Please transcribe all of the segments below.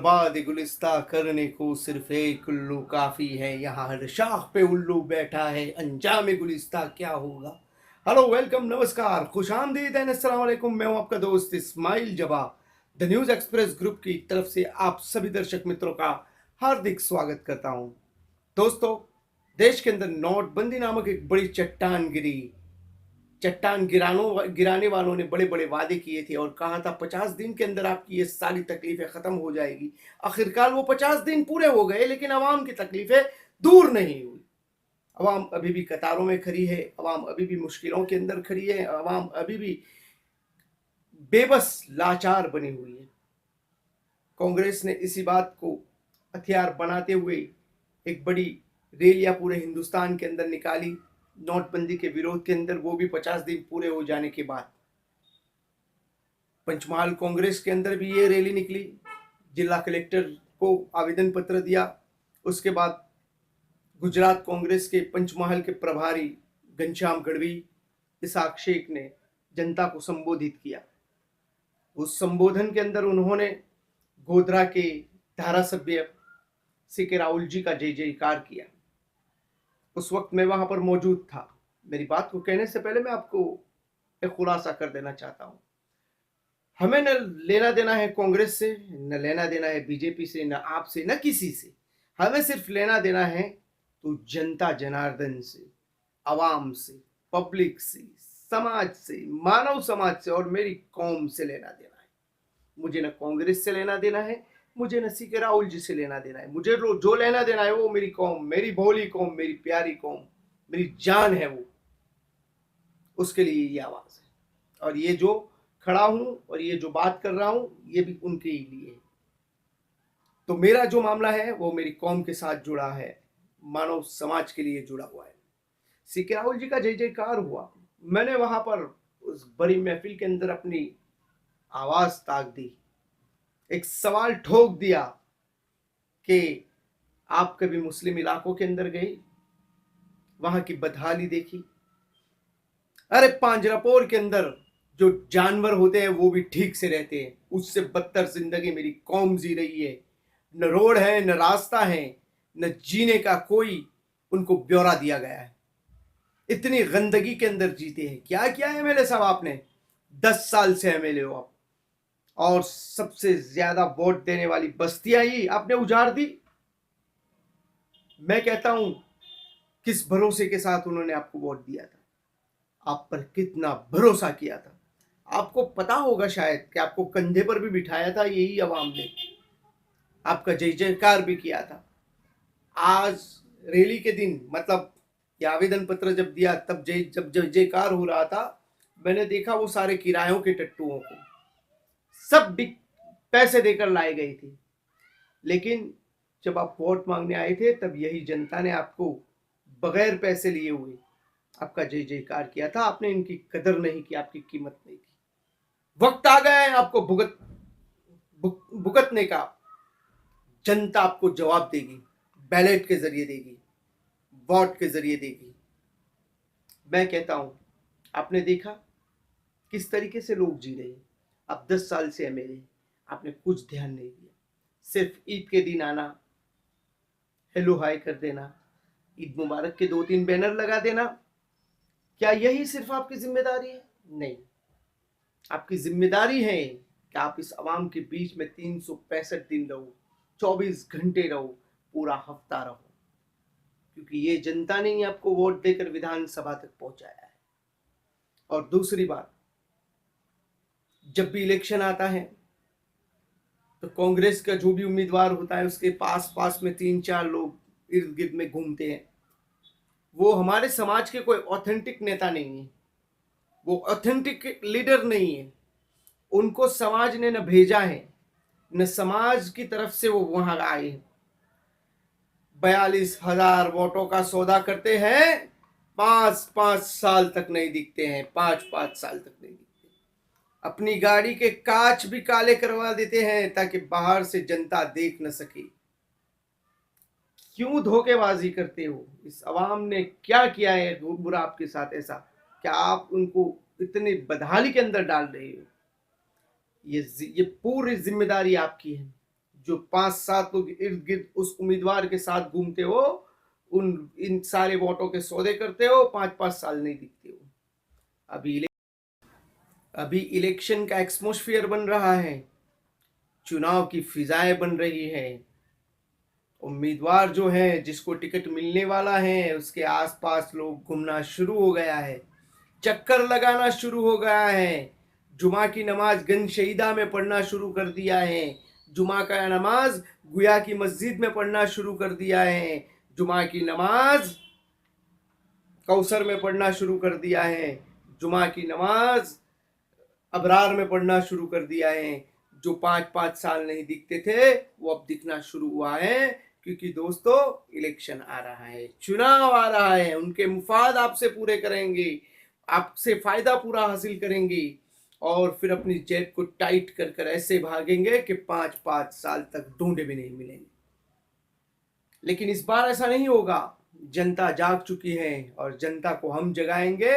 बर्बाद गुलिस्ता करने को सिर्फ एक उल्लू काफी है। यहाँ हर शाख पे उल्लू बैठा है, अंजाम गुलिस्ता क्या होगा। हेलो, वेलकम, नमस्कार, खुशामदीद एंड अस्सलाम वालेकुम। मैं हूं आपका दोस्त इस्माइल जबा। द न्यूज एक्सप्रेस ग्रुप की तरफ से आप सभी दर्शक मित्रों का हार्दिक स्वागत करता हूं। दोस्तों, देश के अंदर नोटबंदी नामक एक बड़ी चट्टान गिरी। चट्टान गिराने वालों ने बड़े बड़े वादे किए थे और कहा था 50 दिन के अंदर आपकी ये सारी तकलीफें खत्म हो जाएगी। आखिरकार वो 50 दिन पूरे हो गए, लेकिन अवाम की तकलीफें दूर नहीं हुई। अवाम अभी भी कतारों में खड़ी है, अवाम अभी भी मुश्किलों के अंदर खड़ी है, अवाम अभी भी बेबस लाचार बनी हुई है। कांग्रेस ने इसी बात को हथियार बनाते हुए एक बड़ी रैलियां पूरे हिंदुस्तान के अंदर निकाली नोटबंदी के विरोध के अंदर, वो भी 50 दिन पूरे हो जाने के बाद। पंचमहाल कांग्रेस के अंदर भी ये रैली निकली, जिला कलेक्टर को आवेदन पत्र दिया। उसके बाद गुजरात कांग्रेस के पंचमहाल के प्रभारी घनश्याम गढ़वी, इसाक शेख ने जनता को संबोधित किया। उस संबोधन के अंदर उन्होंने गोधरा के धारासभ्य सीके राहुल जी का जय जयकार किया। उस वक्त मैं वहां पर मौजूद था। मेरी बात को कहने से पहले मैं आपको एक खुलासा कर देना चाहता हूं। हमें न लेना देना है कांग्रेस से, न लेना देना है बीजेपी से, न आपसे, न किसी से। हमें सिर्फ लेना देना है तो जनता जनार्दन से, आवाम से, पब्लिक से, समाज से, मानव समाज से और मेरी कौम से लेना देना है। मुझे न कांग्रेस से लेना देना है, मुझे न सीके राहुल जी से लेना देना है। मुझे जो लेना देना है वो मेरी कौम, मेरी भोली कौम, मेरी प्यारी कौम, मेरी जान है, वो उसके लिए ये आवाज है। और ये जो खड़ा हूं और ये जो बात कर रहा हूं, ये भी उनके ही लिए है। तो मेरा जो मामला है वो मेरी कौम के साथ जुड़ा है, मानव समाज के लिए जुड़ा हुआ है। सीके राहुल जी का जय जयकार हुआ। मैंने वहां पर उस बड़ी महफिल के अंदर अपनी आवाज ताक दी, एक सवाल ठोक दिया कि आप कभी मुस्लिम इलाकों के अंदर गए, वहां की बदहाली देखी? अरे पांजरापोर के अंदर जो जानवर होते हैं वो भी ठीक से रहते हैं, उससे बदतर जिंदगी मेरी कौम जी रही है। न रोड है, न रास्ता है, न जीने का कोई उनको ब्यौरा दिया गया है। इतनी गंदगी के अंदर जीते हैं। क्या किया है एमएलए साहब आपने? 10 साल से एमएलए हो आप, और सबसे ज्यादा वोट देने वाली बस्तियां ही आपने उजाड़ दी। मैं कहता हूं, किस भरोसे के साथ उन्होंने आपको वोट दिया था, आप पर कितना भरोसा किया था। आपको पता होगा शायद कि आपको कंधे पर भी बिठाया था यही अवाम ने, आपका जय जयकार भी किया था। आज रैली के दिन, मतलब ये आवेदन पत्र जब दिया तब जब जय जयकार हो रहा था, मैंने देखा वो सारे किरायों के टट्टुओं को सब पैसे देकर लाए गए थे। लेकिन जब आप वोट मांगने आए थे तब यही जनता ने आपको बगैर पैसे लिए हुए आपका जय जयकार किया था। आपने इनकी कदर नहीं की, आपकी कीमत नहीं की। वक्त आ गया है आपको भुगतने का। जनता आपको जवाब देगी, बैलेट के जरिए देगी, वोट के जरिए देगी। मैं कहता हूं, आपने देखा किस तरीके से लोग जी रहे हैं। अब 10 साल से एमएलए, आपने कुछ ध्यान नहीं दिया। सिर्फ ईद के दिन आना, हेलो हाय कर देना, ईद मुबारक के 2-3 बैनर लगा देना। क्या यही सिर्फ आपकी जिम्मेदारी है? नहीं, आपकी जिम्मेदारी है कि आप इस आवाम के बीच में 365 दिन रहो, 24 घंटे रहो, पूरा हफ्ता रहो, क्योंकि ये जनता ने ही आपको वोट देकर विधानसभा तक पहुंचाया है। और दूसरी बात, जब भी इलेक्शन आता है तो कांग्रेस का जो भी उम्मीदवार होता है उसके पास पास में 3-4 लोग इर्द गिर्द में घूमते हैं। वो हमारे समाज के कोई ऑथेंटिक नेता नहीं है, वो ऑथेंटिक लीडर नहीं है। उनको समाज ने न भेजा है, न समाज की तरफ से वो वहां आए हैं। 42,000 वोटों का सौदा करते हैं, 5-5 साल तक नहीं दिखते हैं, 5-5 साल तक नहीं दिखते। अपनी गाड़ी के कांच भी काले करवा देते हैं ताकि बाहर से जनता देख न सके। क्यों धोखेबाजी करते हो? इस अवाम ने क्या किया है बुरा आपके साथ ऐसा, क्या आप उनको इतने बदहाली के अंदर डाल रहे हो? ये पूरी जिम्मेदारी आपकी है। जो 5-7 लोग इर्द गिर्द उस उम्मीदवार के साथ घूमते हो, इन सारे वोटों के सौदे करते हो, 5-5 साल नहीं दिखते हो। अभी इलेक्शन का एटमॉस्फेयर बन रहा है, चुनाव की फिजाएं बन रही है। उम्मीदवार जो है, जिसको टिकट मिलने वाला है, उसके आसपास लोग घूमना शुरू हो गया है, चक्कर लगाना शुरू हो गया है। जुमा की नमाज गंज शहीदा में पढ़ना शुरू कर दिया है। जुमा का नमाज गुया की मस्जिद में पढ़ना शुरू कर दिया है। जुमा की नमाज कौसर में पढ़ना शुरू कर दिया है। जुमा की नमाज अबरार में पढ़ना शुरू कर दिया है। जो 5-5 साल नहीं दिखते थे, वो अब दिखना शुरू हुआ है, क्योंकि दोस्तों इलेक्शन आ रहा है, चुनाव आ रहा है। उनके मुफाद आपसे पूरे करेंगे, आपसे फायदा पूरा हासिल करेंगे, और फिर अपनी जेब को टाइट कर कर ऐसे भागेंगे कि 5-5 साल तक ढूंढे भी नहीं मिलेंगे। लेकिन इस बार ऐसा नहीं होगा। जनता जाग चुकी है और जनता को हम जगाएंगे।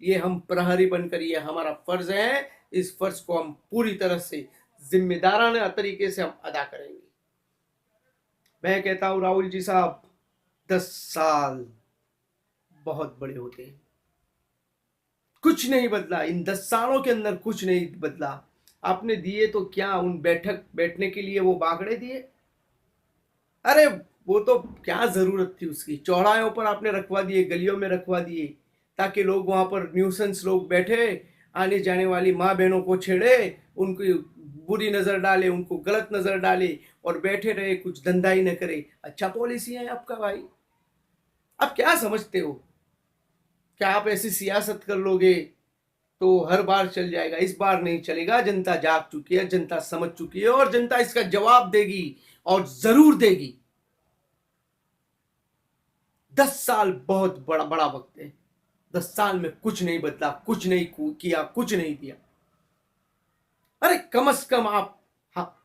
ये हम प्रहरी बनकर, ये हमारा फर्ज है। इस फर्ज को हम पूरी तरह से जिम्मेदाराना तरीके से हम अदा करेंगे। मैं कहता हूं राहुल जी साहब, 10 साल बहुत बड़े होते हैं। कुछ नहीं बदला इन 10 सालों के अंदर, कुछ नहीं बदला। आपने दिए तो क्या, उन बैठने के लिए वो बागड़े दिए? अरे वो तो क्या जरूरत थी उसकी? चौराहों पर आपने रखवा दिए, गलियों में रखवा दिए, ताकि लोग वहां पर न्यूसेंस लोग बैठे, आने जाने वाली माँ बहनों को छेड़े, उनको बुरी नजर डाले, उनको गलत नजर डाले, और बैठे रहे, कुछ धंधा ही न करे। अच्छा पॉलिसी है आपका भाई। आप क्या समझते हो? क्या आप ऐसी सियासत कर लोगे तो हर बार चल जाएगा? इस बार नहीं चलेगा। जनता जाग चुकी है, जनता समझ चुकी है, और जनता इसका जवाब देगी, और जरूर देगी। 10 साल बहुत बड़ा बड़ा वक्त है। 10 साल में कुछ नहीं बदला, कुछ नहीं किया, कुछ नहीं दिया। अरे कम से कम आप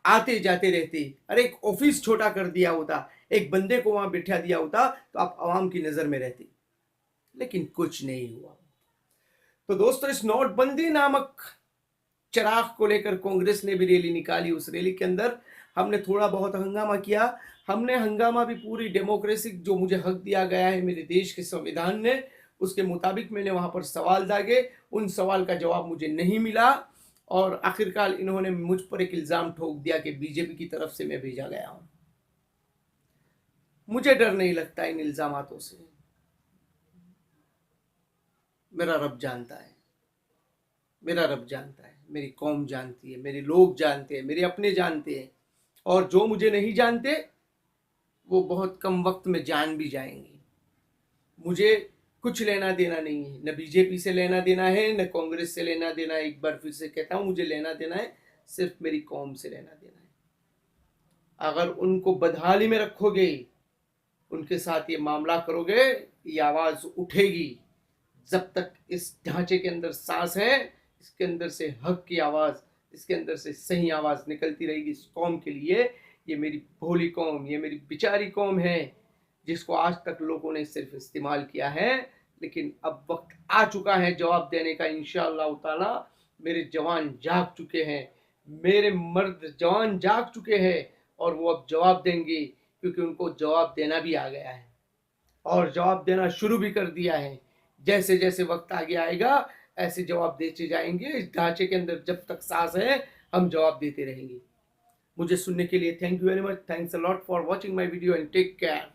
आते जाते रहते। अरे एक ऑफिस छोटा कर दिया होता, एक बंदे को वहां बिठा दिया होता, तो आप आवाम की नजर में रहते। लेकिन कुछ नहीं हुआ। तो दोस्तों, इस नोटबंदी नामक चिराग को लेकर कांग्रेस ने भी रैली निकाली। उस रैली के अंदर हमने थोड़ा बहुत हंगामा किया। हमने हंगामा भी पूरी डेमोक्रेसी, जो मुझे हक दिया गया है मेरे देश के संविधान ने, उसके मुताबिक मैंने वहां पर सवाल दागे। उन सवाल का जवाब मुझे नहीं मिला, और आखिरकार इन्होंने मुझ पर एक इल्जाम ठोक दिया कि बीजेपी की तरफ से मैं भेजा गया हूं। मुझे डर नहीं लगता इन इल्जामातों से। मेरा रब जानता है, मेरा रब जानता है, मेरी कौम जानती है, मेरे लोग जानते हैं, मेरे अपने जानते हैं, और जो मुझे नहीं जानते वो बहुत कम वक्त में जान भी जाएंगे। मुझे कुछ लेना देना नहीं है, न बीजेपी से लेना देना है, न कांग्रेस से लेना देना है। एक बार फिर से कहता हूं, मुझे लेना देना है सिर्फ मेरी कौम से लेना देना है। अगर उनको बदहाली में रखोगे, उनके साथ ये मामला करोगे, ये आवाज उठेगी। जब तक इस ढांचे के अंदर सांस है, इसके अंदर से हक की आवाज, इसके अंदर से सही आवाज निकलती रहेगी इस कौम के लिए। ये मेरी भोली कौम, ये मेरी बेचारी कौम है, जिसको आज तक लोगों ने सिर्फ इस्तेमाल किया है। लेकिन अब वक्त आ चुका है जवाब देने का, इंशाअल्लाह ताला। मेरे जवान जाग चुके हैं, मेरे मर्द जवान जाग चुके हैं, और वो अब जवाब देंगे, क्योंकि उनको जवाब देना भी आ गया है, और जवाब देना शुरू भी कर दिया है। जैसे जैसे वक्त आगे आएगा, ऐसे जवाब देते जाएंगे। इस ढांचे के अंदर जब तक सांस है, हम जवाब देते रहेंगे। मुझे सुनने के लिए thank you very much. Thanks a lot for watching my video, and take care.